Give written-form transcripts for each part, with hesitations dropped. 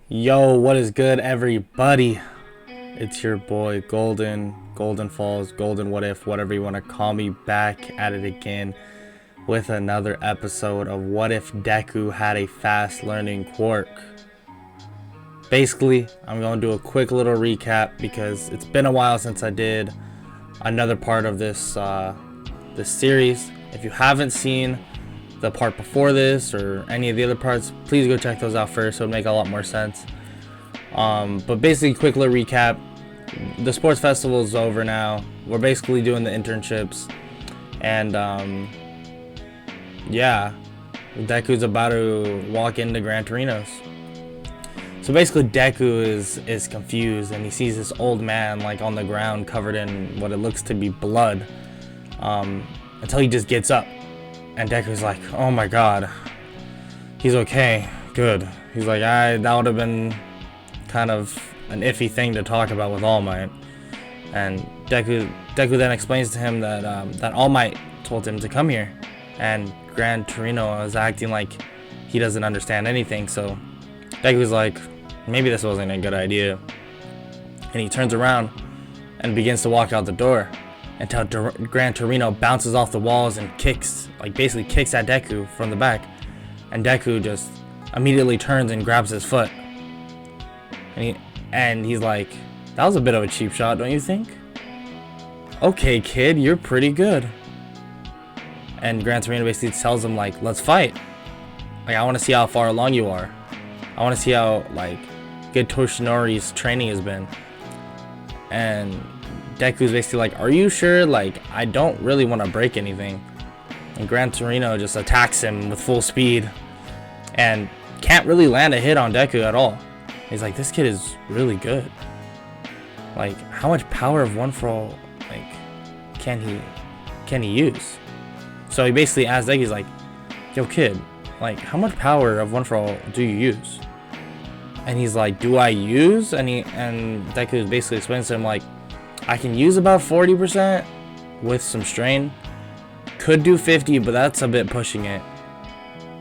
Yo, what is good, everybody? It's your boy Golden Falls, Golden What If, whatever you want to call me, back at it again with another episode of What If Deku Had a Fast Learning Quirk. Basically, I'm going to do a quick little recap because it's been a while since I did another part of this series. If you haven't seen the part before this or any of the other parts, please go check those out first. It would make a lot more sense. But basically, quick little recap. The sports festival is over now. We're basically doing the internships, and yeah, Deku's about to walk into Gran Torino's. So basically, Deku is confused, and he sees this old man like on the ground covered in what it looks to be blood, until he just gets up. And Deku's like, oh my god, he's okay, good. He's like, that would have been kind of an iffy thing to talk about with All Might. And Deku then explains to him that All Might told him to come here, and Gran Torino is acting like he doesn't understand anything. So Deku's like, maybe this wasn't a good idea. And he turns around and begins to walk out the door, until Gran Torino bounces off the walls and basically kicks at Deku from the back. And Deku just immediately turns and grabs his foot. And he's like, that was a bit of a cheap shot, don't you think? Okay, kid, you're pretty good. And Gran Torino basically tells him, like, let's fight. Like, I want to see how far along you are. I want to see how, like, good Toshinori's training has been. And Deku's basically like, are you sure? Like, I don't really want to break anything. And Gran Torino just attacks him with full speed and can't really land a hit on Deku at all. He's like, this kid is really good. Like, how much power of One For All, like, can he use? So he basically asks Deku, he's like, yo kid, like, how much power of One For All do you use? And he's like, do I use? And Deku basically explains to him, like, I can use about 40% with some strain. Could do 50, but that's a bit pushing it.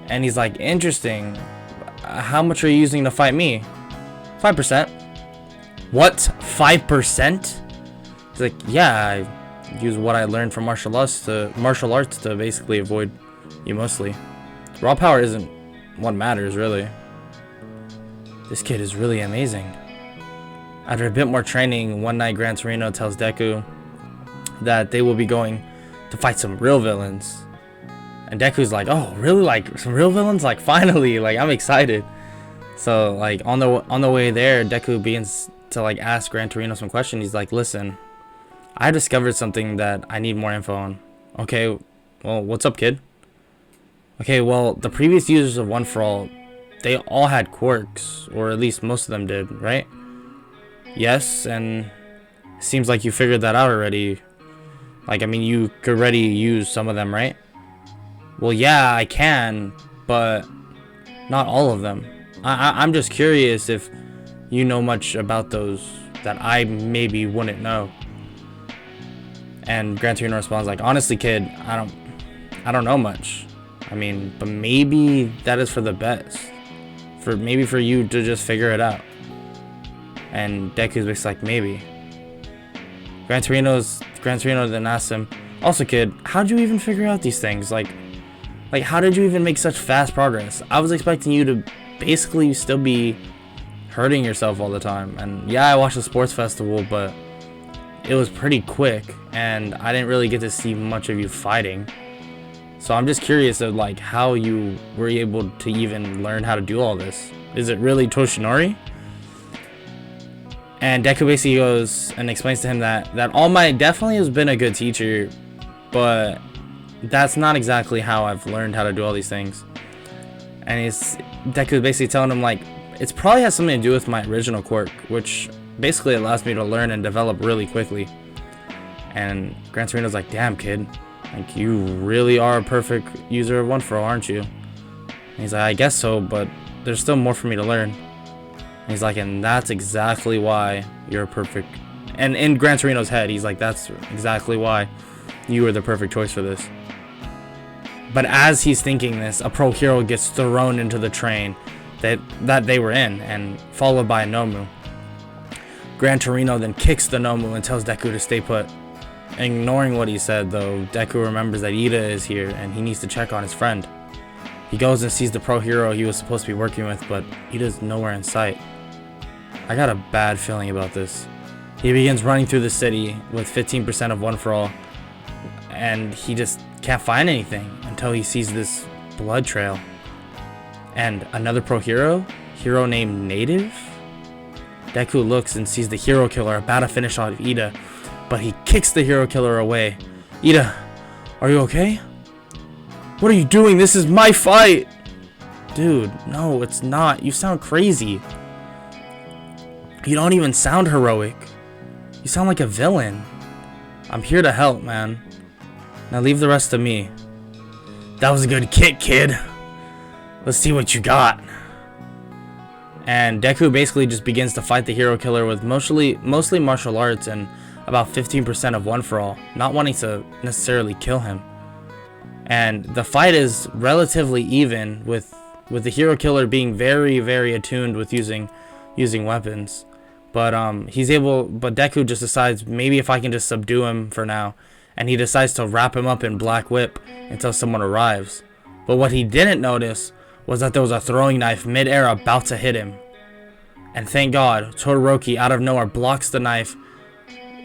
And he's like, interesting. How much are you using to fight me? 5%. What? 5%? He's like, yeah, I use what I learned from martial arts to basically avoid you mostly. Raw power isn't what matters, really. This kid is really amazing. After a bit more training, one night Gran Torino tells Deku that they will be going to fight some real villains. And Deku's like, oh, really? Like, some real villains? Like, finally, like, I'm excited. So, like, on the way there, Deku begins to, like, ask Gran Torino some questions. He's like, listen, I discovered something that I need more info on. Okay, well, what's up, kid? Okay, well, the previous users of One For All, they all had quirks, or at least most of them did, right? Yes, and seems like you figured that out already. Like, I mean, you could already use some of them, right? Well, yeah, I can, but not all of them. I'm just curious if you know much about those that I maybe wouldn't know. And Gran Torino responds like, honestly, kid, I don't know much. I mean, but maybe that is for the best. Maybe for you to just figure it out. And Deku's basically like, maybe. Gran Torino then asks him, also kid, how'd you even figure out these things? Like how did you even make such fast progress? I was expecting you to basically still be hurting yourself all the time. And yeah, I watched the sports festival, but it was pretty quick, and I didn't really get to see much of you fighting. So I'm just curious of, like, how you were able to even learn how to do all this. Is it really Toshinori? And Deku basically goes and explains to him that All Might definitely has been a good teacher, but that's not exactly how I've learned how to do all these things. And Deku basically telling him, like, it probably has something to do with my original quirk, which basically allows me to learn and develop really quickly. And Gran Torino's like, damn kid, like, you really are a perfect user of One For All, aren't you? And he's like, I guess so, but there's still more for me to learn. And he's like, and that's exactly why you're perfect. And in Gran Torino's head, he's like, that's exactly why you are the perfect choice for this. But as he's thinking this, a pro hero gets thrown into the train that they were in, and followed by a Nomu. Gran Torino then kicks the Nomu and tells Deku to stay put. Ignoring what he said though, Deku remembers that Ida is here and he needs to check on his friend. He goes and sees the pro hero he was supposed to be working with, but Ida's nowhere in sight. I got a bad feeling about this. He begins running through the city with 15% of One For All, and he just can't find anything until he sees this blood trail. And another pro hero named Native? Deku looks and sees the hero killer about to finish off Ida, but he kicks the hero killer away. Ida, are you okay? What are you doing? This is my fight! Dude, no, it's not. You sound crazy. You don't even sound heroic. You sound like a villain. I'm here to help, man. Now leave the rest to me. That was a good kick, kid. Let's see what you got. And Deku basically just begins to fight the hero killer with mostly martial arts and about 15% of One For All, not wanting to necessarily kill him. And the fight is relatively even, with the hero killer being very, very attuned with using weapons. But Deku just decides, maybe if I can just subdue him for now, and he decides to wrap him up in Black Whip until someone arrives. But what he didn't notice was that there was a throwing knife mid-air about to hit him. And thank God, Todoroki out of nowhere blocks the knife,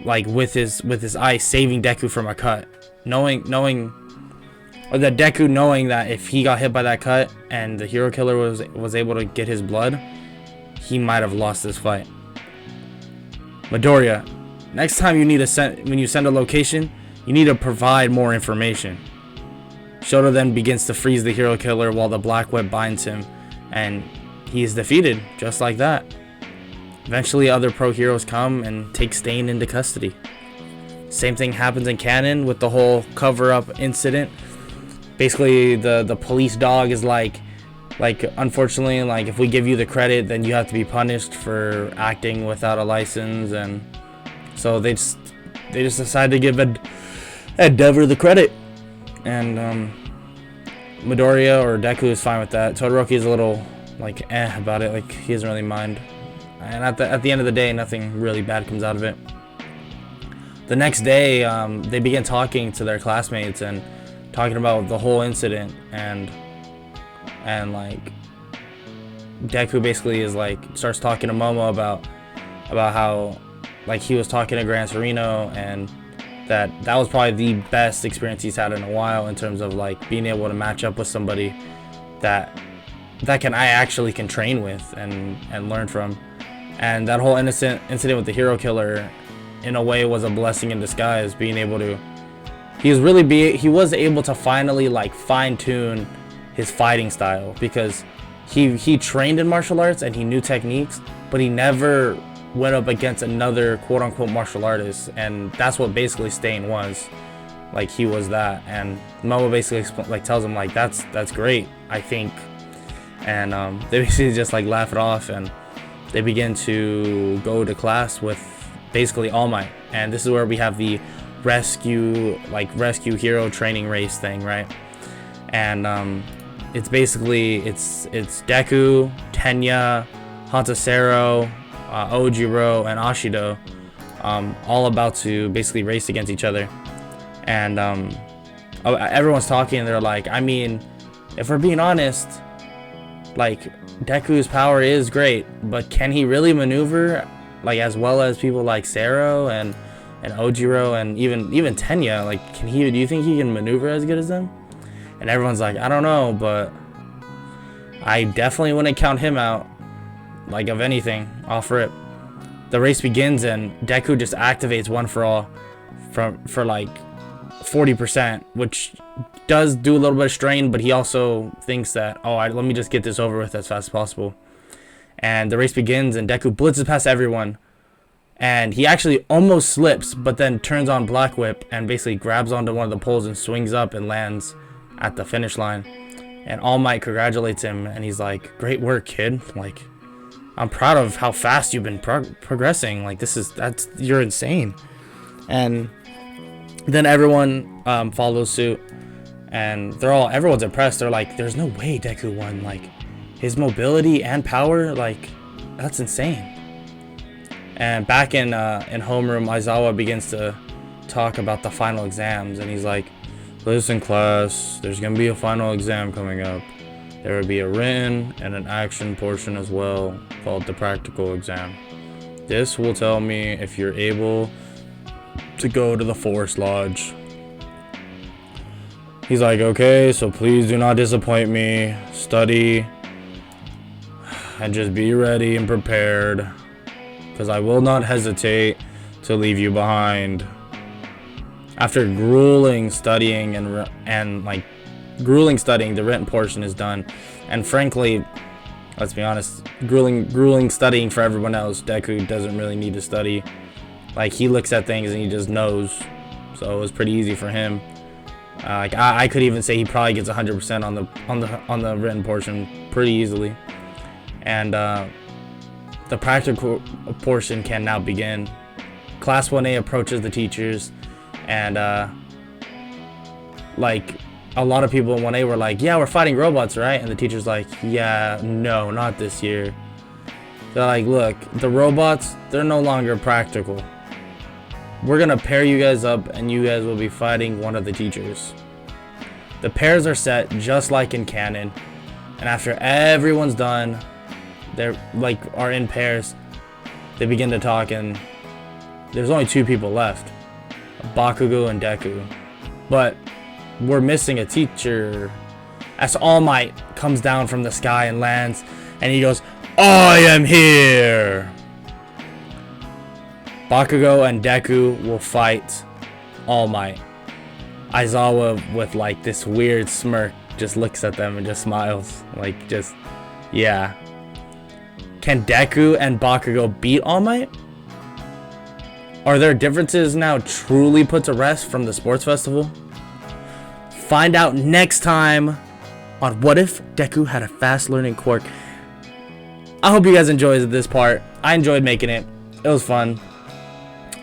like with his eye, saving Deku from a cut. Knowing that if he got hit by that cut and the hero killer was able to get his blood, he might have lost this fight. Midoriya, next time when you send a location, you need to provide more information. Shoto then begins to freeze the hero killer while the Black Whip binds him, and he is defeated just like that. Eventually other pro heroes come and take Stain into custody. Same thing happens in canon with the whole cover-up incident. Basically the police dog is like unfortunately, like, if we give you the credit, then you have to be punished for acting without a license, and so they just decide to give Endeavor the credit. And Midoriya or Deku is fine with that. Todoroki is a little like about it, like he doesn't really mind. And at the end of the day, nothing really bad comes out of it. The next day, they begin talking to their classmates and talking about the whole incident, and like Deku basically is like starts talking to Momo about how like he was talking to Gran Torino, and that was probably the best experience he's had in a while in terms of like being able to match up with somebody that I actually can train with and learn from. And that whole incident with the hero killer in a way was a blessing in disguise, being able to he was able to finally like fine-tune his fighting style, because he trained in martial arts and he knew techniques, but he never went up against another quote-unquote martial artist, and that's what basically Stain was. Like, he was that, and Momo basically tells him like that's great, I think. And they basically just like laugh it off, and they begin to go to class with basically All Might. And this is where we have the rescue hero training race thing, right? And it's basically it's Deku, Tenya, Hantasero, Ojiro, and Ashido, all about to basically race against each other. And everyone's talking, and they're like, I mean, if we're being honest, like, Deku's power is great, but can he really maneuver like as well as people like Sero and Ojiro and even Tenya? Like, do you think he can maneuver as good as them? And everyone's like, I don't know, but I definitely wouldn't count him out, like, of anything, off rip. The race begins, and Deku just activates One For All for like 40%, which does do a little bit of strain, but he also thinks that, let me just get this over with as fast as possible. And the race begins, and Deku blitzes past everyone, and he actually almost slips, but then turns on Black Whip and basically grabs onto one of the poles and swings up and lands at the finish line. And All Might congratulates him, and he's like, great work, kid. Like, I'm proud of how fast you've been progressing. Like, you're insane. And then everyone follows suit, and everyone's impressed. They're like, there's no way Deku won. Like, his mobility and power, like, that's insane. And back in homeroom, Aizawa begins to talk about the final exams, and he's like, listen class, there's gonna be a final exam coming up. There will be a written and an action portion as well, called the practical exam. This will tell me if you're able to go to the Forest Lodge. He's like, okay, so please do not disappoint me. Study and just be ready and prepared, because I will not hesitate to leave you behind. After grueling studying and grueling studying, the written portion is done. And frankly, let's be honest, grueling studying for everyone else. Deku doesn't really need to study. Like, he looks at things and he just knows. So it was pretty easy for him. I could even say he probably gets 100% on the written portion pretty easily. And the practical portion can now begin. Class 1A approaches the teachers, and like, a lot of people in 1A were like, yeah, we're fighting robots, right? And the teacher's like, yeah, no, not this year. They're like, look, the robots, they're no longer practical. We're gonna pair you guys up and you guys will be fighting one of the teachers. The pairs are set just like in canon, and after everyone's done, they're like, are in pairs, they begin to talk, and there's only 2 people left, Bakugo and Deku. But we're missing a teacher. As All Might comes down from the sky and lands, and he goes, I am here. Bakugo and Deku will fight All Might. Aizawa, with like this weird smirk, just looks at them and just smiles. Like, just, yeah. Can Deku and Bakugo beat All Might? Are their differences now truly put to rest from the sports festival? Find out next time on What If Deku Had a Fast Learning Quirk. I hope you guys enjoyed this part. I enjoyed making it. It was fun.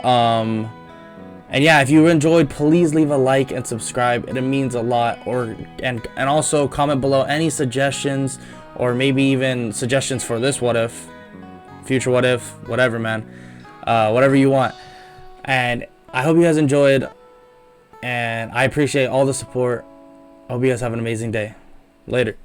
And yeah, if you enjoyed, please leave a like and subscribe. It means a lot. And also comment below any suggestions, or maybe even suggestions for this What If, future What If, whatever, man. Whatever you want. And I hope you guys enjoyed, and I appreciate all the support. I hope you guys have an amazing day. Later.